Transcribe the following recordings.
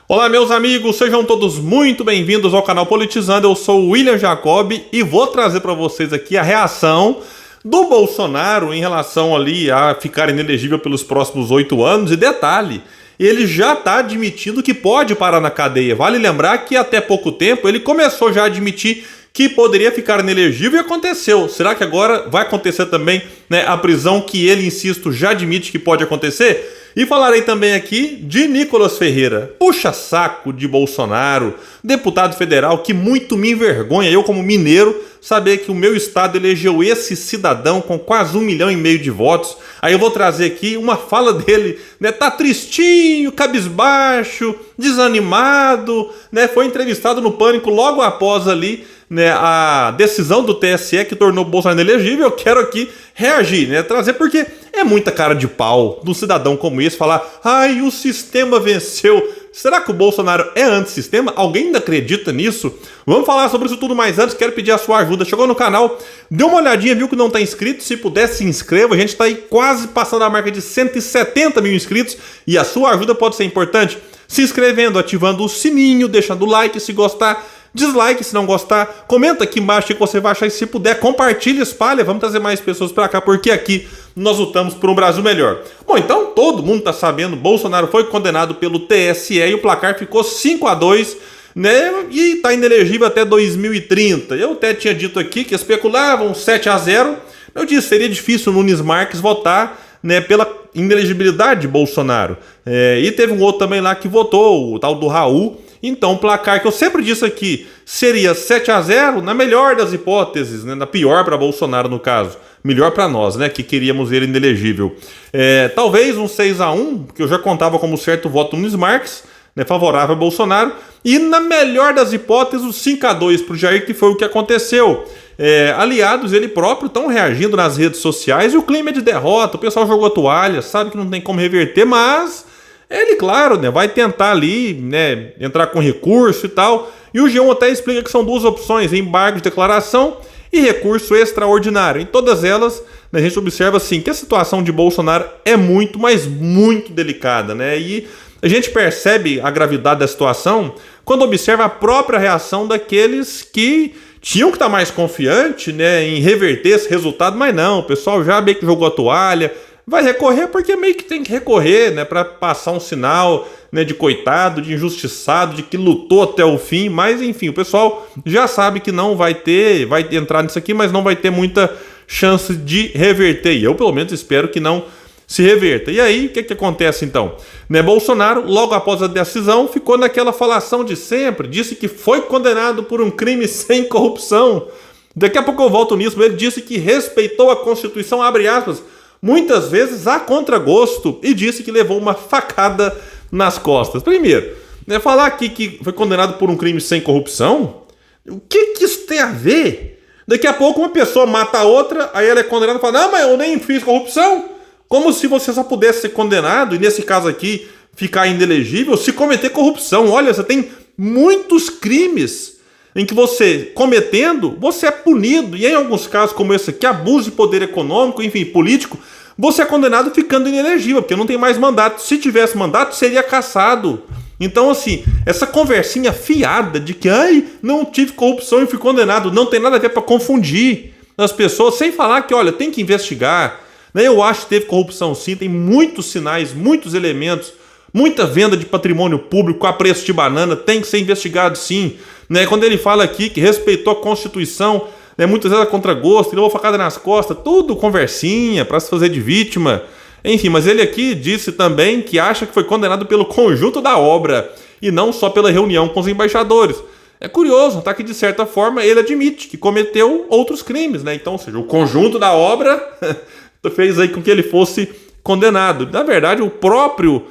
Olá, meus amigos, sejam todos muito bem-vindos ao canal Politizando. Eu sou o William Jacob e vou trazer para vocês aqui a reação do Bolsonaro em relação ali a ficar inelegível pelos próximos 8 anos. E detalhe, ele já está admitindo que pode parar na cadeia. Vale lembrar que até pouco tempo ele começou já a admitir que poderia ficar inelegível e aconteceu. Será que agora vai acontecer também, a prisão que ele, insisto, já admite que pode acontecer? E falarei também aqui de Nicolas Ferreira, puxa-saco de Bolsonaro, deputado federal que muito me envergonha, eu como mineiro, saber que o meu estado elegeu esse cidadão com quase 1,5 milhão de votos. Aí eu vou trazer aqui uma fala dele, tá tristinho, cabisbaixo, desanimado, foi entrevistado no Pânico logo após ali, a decisão do TSE que tornou o Bolsonaro inelegível. Eu quero aqui reagir, trazer, porque é muita cara de pau de um cidadão como esse falar: ai, o sistema venceu. Será que o Bolsonaro é antissistema? Alguém ainda acredita nisso? Vamos falar sobre isso tudo, mais antes quero pedir a sua ajuda. Chegou no canal, deu uma olhadinha, viu que não está inscrito? Se puder, se inscreva. A gente está aí quase passando a marca de 170 mil inscritos e a sua ajuda pode ser importante se inscrevendo, ativando o sininho, deixando o like se gostar, dislike se não gostar, comenta aqui embaixo o que você vai achar e, se puder, compartilha, espalha. Vamos trazer mais pessoas para cá, porque aqui nós lutamos por um Brasil melhor. Bom, então todo mundo está sabendo, Bolsonaro foi condenado pelo TSE e o placar ficou 5-2, e está inelegível até 2030. Eu até tinha dito aqui que especulavam 7-0. Eu disse, seria difícil o Nunes Marques votar, pela inelegibilidade de Bolsonaro. E teve um outro também lá que votou, o tal do Raul. Então o placar que eu sempre disse aqui seria 7-0, na melhor das hipóteses, na pior para Bolsonaro no caso. Melhor para nós, que queríamos ele inelegível. Talvez um 6-1, que eu já contava como certo voto do Nunes Marques, favorável a Bolsonaro. E na melhor das hipóteses, o 5-2 para o Jair, que foi o que aconteceu. Aliados, ele próprio, estão reagindo nas redes sociais e o clima é de derrota. O pessoal jogou a toalha, sabe que não tem como reverter, mas ele, claro, vai tentar ali, entrar com recurso e tal. E o G1 até explica que são duas opções: embargo de declaração e recurso extraordinário. Em todas elas, a gente observa assim que a situação de Bolsonaro é muito, mas muito delicada, E a gente percebe a gravidade da situação quando observa a própria reação daqueles que tinham que estar mais confiantes, em reverter esse resultado, mas não, o pessoal já meio que jogou a toalha. Vai recorrer porque meio que tem que recorrer, para passar um sinal, de coitado, de injustiçado, de que lutou até o fim. Mas enfim, o pessoal já sabe que não vai entrar nisso aqui, mas não vai ter muita chance de reverter. E eu, pelo menos, espero que não se reverta. E aí, o que acontece então? Bolsonaro, logo após a decisão, ficou naquela falação de sempre, disse que foi condenado por um crime sem corrupção. Daqui a pouco eu volto nisso, mas ele disse que respeitou a Constituição, abre aspas, muitas vezes a contragosto, e disse que levou uma facada nas costas. Primeiro, falar aqui que foi condenado por um crime sem corrupção, o que isso tem a ver? Daqui a pouco uma pessoa mata a outra, aí ela é condenada e fala: não, mas eu nem fiz corrupção. Como se você só pudesse ser condenado, e nesse caso aqui, ficar inelegível, se cometer corrupção. Olha, você tem muitos crimes em que você, cometendo, você é punido. E em alguns casos como esse aqui, abuso de poder econômico, enfim, político, você é condenado ficando inelegível, porque não tem mais mandato. Se tivesse mandato, seria cassado. Então, assim, essa conversinha fiada de que, não tive corrupção e fui condenado, não tem nada a ver, para confundir as pessoas, sem falar que, olha, tem que investigar. Eu acho que teve corrupção sim, tem muitos sinais, muitos elementos, muita venda de patrimônio público a preço de banana, tem que ser investigado sim. Quando ele fala aqui que respeitou a Constituição, muitas vezes a contragosto, ele levou facada nas costas, tudo conversinha para se fazer de vítima. Enfim, mas ele aqui disse também que acha que foi condenado pelo conjunto da obra e não só pela reunião com os embaixadores. É curioso, que de certa forma ele admite que cometeu outros crimes, Então, ou seja, o conjunto da obra fez aí com que ele fosse condenado. Na verdade, o próprio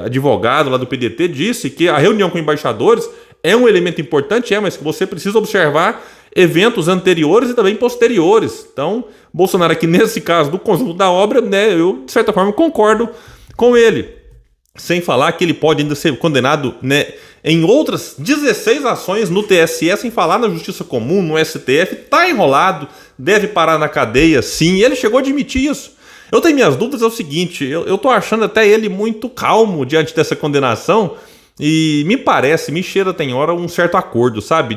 advogado lá do PDT disse que a reunião com embaixadores é um elemento importante, mas que você precisa observar eventos anteriores e também posteriores. Então, Bolsonaro aqui nesse caso do conjunto da obra, eu de certa forma concordo com ele. Sem falar que ele pode ainda ser condenado, em outras 16 ações no TSE, sem falar na Justiça Comum, no STF, tá enrolado, deve parar na cadeia, sim, e ele chegou a admitir isso. Eu tenho minhas dúvidas, é o seguinte, eu tô achando até ele muito calmo diante dessa condenação, E me parece, me cheira tem hora um certo acordo, sabe?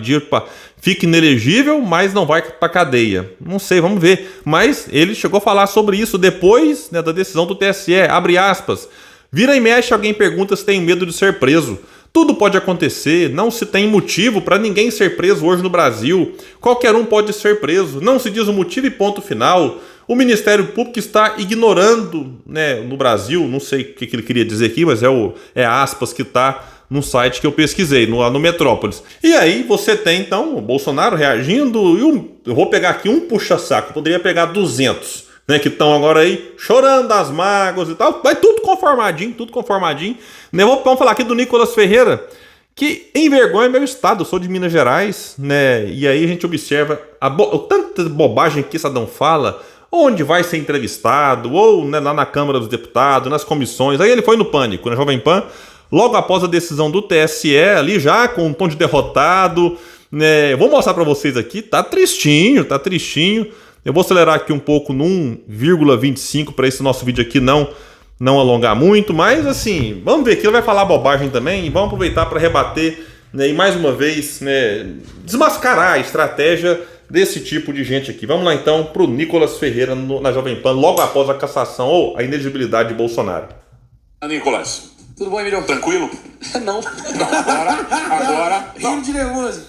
Fica inelegível, mas não vai pra cadeia. Não sei, vamos ver. Mas ele chegou a falar sobre isso depois, né, da decisão do TSE. Abre aspas. Vira e mexe, alguém pergunta se tem medo de ser preso. Tudo pode acontecer, não se tem motivo para ninguém ser preso hoje no Brasil. Qualquer um pode ser preso, não se diz o motivo e ponto final. O Ministério Público está ignorando, né, no Brasil, não sei o que ele queria dizer aqui, mas é aspas que está no site que eu pesquisei, no Metrópolis. E aí você tem, então, o Bolsonaro reagindo, eu vou pegar aqui um puxa-saco, poderia pegar 200, né, que estão agora aí chorando as mágoas e tal, vai tudo conformadinho, né? Vamos falar aqui do Nicolas Ferreira, que envergonha meu estado, eu sou de Minas Gerais, né, e aí a gente observa tanta bobagem que Estadão fala, onde vai ser entrevistado, ou, né, lá na Câmara dos Deputados, nas comissões. Aí ele foi no Pânico, na Jovem Pan, logo após a decisão do TSE, ali já com um tom de derrotado, né? Eu vou mostrar para vocês aqui, tá tristinho. Eu vou acelerar aqui um pouco no 1,25 para esse nosso vídeo aqui não alongar muito, mas assim, vamos ver que ele vai falar bobagem também e vamos aproveitar para rebater, né, e mais uma vez, né, desmascarar a estratégia desse tipo de gente aqui. Vamos lá então pro Nicolas Ferreira na Jovem Pan, logo após a cassação ou a inelegibilidade de Bolsonaro. Nicolas, tudo bom, Emílio? tranquilo? Não. Agora. Rindo de nervoso.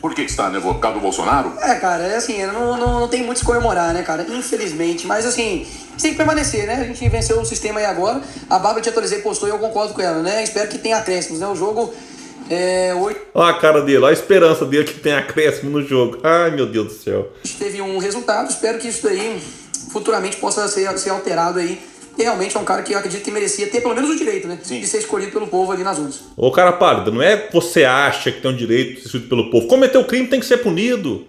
Por que você está nervoso? Por causa do Bolsonaro? Cara, é assim, não tem muito o que comemorar, né, cara? Infelizmente. Mas assim, tem que permanecer, né? A gente venceu o sistema aí agora. A Bárbara te atualizei, postou e eu concordo com ela, né? Espero que tenha acréscimos, né? O jogo Olha a cara dele, olha a esperança dele que tem acréscimo no jogo. Ai, meu Deus do céu. A gente teve um resultado, espero que isso daí futuramente possa ser alterado aí. E realmente é um cara que eu acredito que merecia ter pelo menos o direito, né? Sim. De ser escolhido pelo povo ali nas urnas. Ô, cara pálido, não é que você acha que tem o direito de ser escolhido pelo povo. Cometeu crime, tem que ser punido.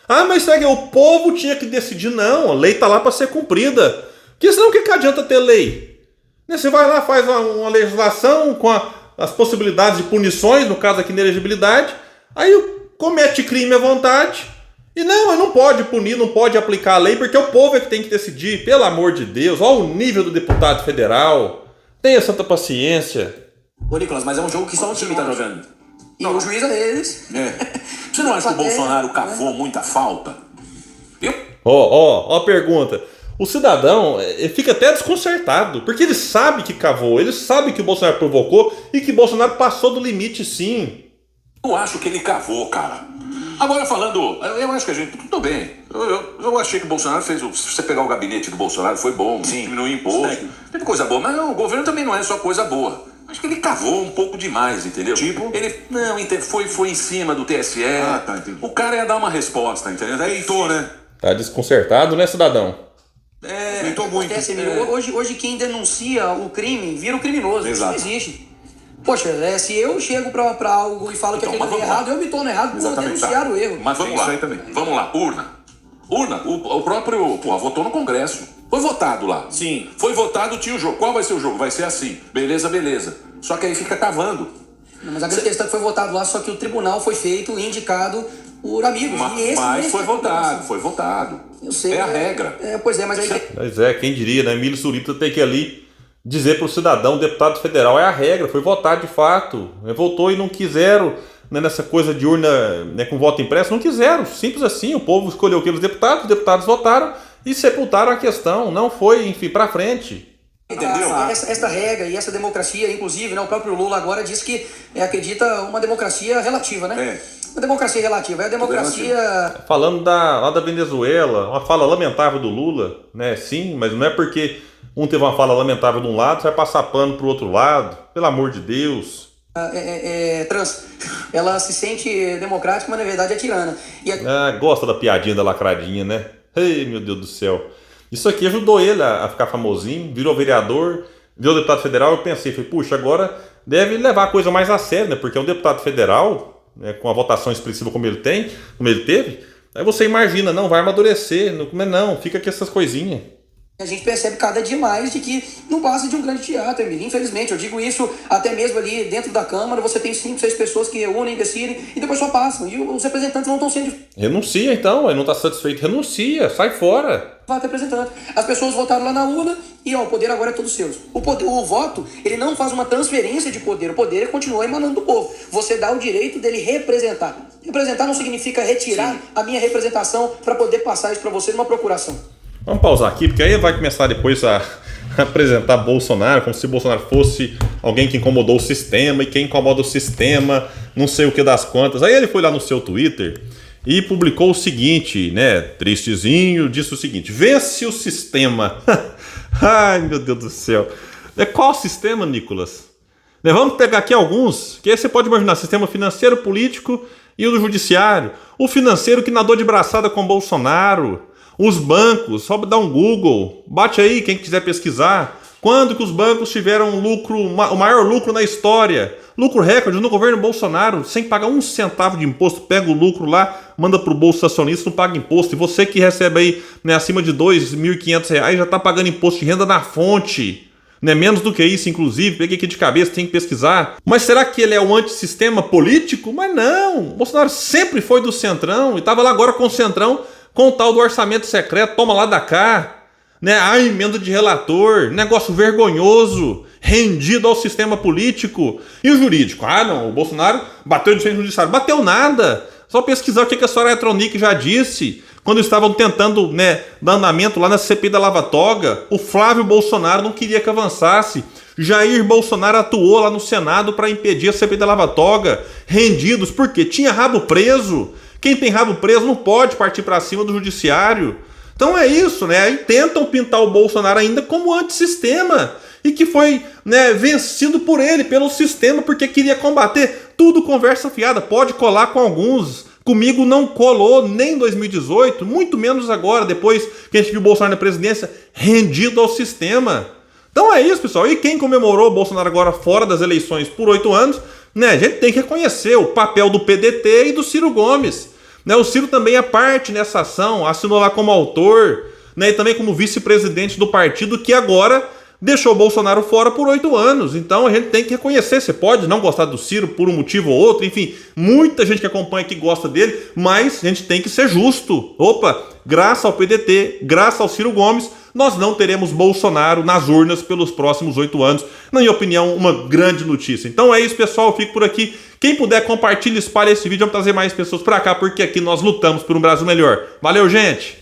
Ah, mas segue, o povo tinha que decidir. Não, a lei tá lá para ser cumprida. Porque senão o que adianta ter lei? Você vai lá, faz uma legislação com as possibilidades de punições, no caso aqui, inelegibilidade, aí comete crime à vontade, e não pode punir, não pode aplicar a lei, porque o povo é que tem que decidir, pelo amor de Deus. Olha o nível do deputado federal, tenha santa paciência. Ô, Nicolas, mas é um jogo que só um time tá jogando. E o juiz é eles. Você não acha que o Bolsonaro cavou muita falta? Ó a pergunta. O cidadão fica até desconcertado, porque ele sabe que cavou, ele sabe que o Bolsonaro provocou e que o Bolsonaro passou do limite, sim. Eu acho que ele cavou, cara. Agora falando, eu acho que a gente... Tudo bem. Eu achei que o Bolsonaro fez... Se você pegar o gabinete do Bolsonaro, foi bom. Sim. Diminuiu o imposto. Teve coisa boa, mas não, o governo também não é só coisa boa. Acho que ele cavou um pouco demais, entendeu? Tipo? Ele foi em cima do TSE. Tá, entendi. O cara ia dar uma resposta, entendeu? Deitou, né? Tá desconcertado, né, cidadão? Deitou muito. Acontece, Emílio. Hoje quem denuncia o crime vira o criminoso. Exato. Isso não existe. Poxa, se eu chego pra algo e falo que aquilo é errado, eu me torno errado por denunciar o erro. Mas vamos Isso lá. aí também. Vamos lá, urna. O próprio... votou no Congresso. Foi votado lá. Sim. Foi votado, tinha o jogo. Qual vai ser o jogo? Vai ser assim. Beleza. Só que aí fica cavando. Não, mas a grande questão é que foi votado lá, só que o tribunal foi feito, indicado por amigos. Mas foi votado. Eu sei. É a regra. Pois é, mas aí... Pois é, quem diria, né? Emílio Surita tem que ali dizer para o cidadão, deputado federal, é a regra, foi votar de fato. Votou e não quiseram, né, nessa coisa de urna, né, com voto impresso, não quiseram. Simples assim, o povo escolheu aqueles deputados, os deputados votaram e sepultaram a questão. Não foi, enfim, para frente. Entendeu? Essa regra e essa democracia, inclusive, né, o próprio Lula agora disse que acredita uma democracia relativa, né? Uma democracia relativa. É a democracia... Falando lá da Venezuela, uma fala lamentável do Lula, né? Sim, mas não é porque um teve uma fala lamentável de um lado, você vai passar pano pro outro lado. Pelo amor de Deus. Trans. Ela se sente democrática, mas na verdade é tirana. Gosta da piadinha da lacradinha, né? Ei, meu Deus do céu. Isso aqui ajudou ele a ficar famosinho, virou vereador, virou deputado federal. Eu pensei, puxa, agora deve levar a coisa mais a sério, né? Porque é um deputado federal, né, com a votação expressiva como ele teve, aí você imagina, não, vai amadurecer, não, fica com essas coisinhas. A gente percebe cada dia mais de que não passa de um grande teatro, Emílio. Infelizmente, eu digo isso até mesmo ali dentro da Câmara, você tem 5, 6 pessoas que reúnem, decidem e depois só passam. E os representantes não estão sendo... Renuncia então, ele não está satisfeito, renuncia, sai fora. Representante. As pessoas votaram lá na urna e o poder agora é todo seu. O voto, ele não faz uma transferência de poder, o poder continua emanando do povo. Você dá o direito dele representar. Representar não significa retirar a minha representação para poder passar isso para você numa procuração. Vamos pausar aqui, porque aí vai começar depois a apresentar Bolsonaro como se Bolsonaro fosse alguém que incomodou o sistema, e quem incomoda o sistema, não sei o que das quantas. Aí ele foi lá no seu Twitter e publicou o seguinte, né, tristezinho, disse o seguinte: vence o sistema. Ai, meu Deus do céu. Qual sistema, Nicolas? Vamos pegar aqui alguns, que aí você pode imaginar: sistema financeiro, político e o do judiciário. O financeiro que nadou de braçada com Bolsonaro. Os bancos, só dá um Google, bate aí quem quiser pesquisar. Quando que os bancos tiveram lucro, o maior lucro na história? Lucro recorde no governo Bolsonaro, sem pagar um centavo de imposto. Pega o lucro lá, manda pro bolso acionista, não paga imposto. E você que recebe aí, né, acima de R$ 2.500 já tá pagando imposto de renda na fonte. Né, menos do que isso, inclusive. Peguei aqui de cabeça, tem que pesquisar. Mas será que ele é um antissistema político? Mas não, o Bolsonaro sempre foi do Centrão e tava lá agora com o Centrão, com o tal do orçamento secreto, toma lá da cá, né? A emenda de relator, negócio vergonhoso, rendido ao sistema político. E o jurídico? Ah, não, o Bolsonaro bateu de frente no judiciário. Bateu nada. Só pesquisar o que a senhora Electronic já disse. Quando estavam tentando, né, dar andamento lá na CPI da Lava Toga, o Flávio Bolsonaro não queria que avançasse. Jair Bolsonaro atuou lá no Senado para impedir a CPI da Lava Toga. Rendidos, porque tinha rabo preso. Quem tem rabo preso não pode partir para cima do judiciário. Então é isso, né? Aí tentam pintar o Bolsonaro ainda como antissistema e que foi, né, vencido por ele, pelo sistema, porque queria combater. Tudo conversa fiada, pode colar com alguns. Comigo não colou nem em 2018, muito menos agora, depois que a gente viu o Bolsonaro na presidência, rendido ao sistema. Então é isso, pessoal. E quem comemorou o Bolsonaro agora fora das eleições por 8 anos, né, a gente tem que reconhecer o papel do PDT e do Ciro Gomes. Né, o Ciro também é parte nessa ação, assinou lá como autor, né, e também como vice-presidente do partido, que agora deixou o Bolsonaro fora por 8 anos. Então a gente tem que reconhecer. Você pode não gostar do Ciro por um motivo ou outro, enfim, muita gente que acompanha aqui gosta dele, mas a gente tem que ser justo. Opa, graças ao PDT, graças ao Ciro Gomes, nós não teremos Bolsonaro nas urnas pelos próximos 8 anos. Na minha opinião, uma grande notícia. Então é isso, pessoal, eu fico por aqui. Quem puder, compartilhe, espalhe esse vídeo, vamos trazer mais pessoas pra cá, porque aqui nós lutamos por um Brasil melhor. Valeu, gente!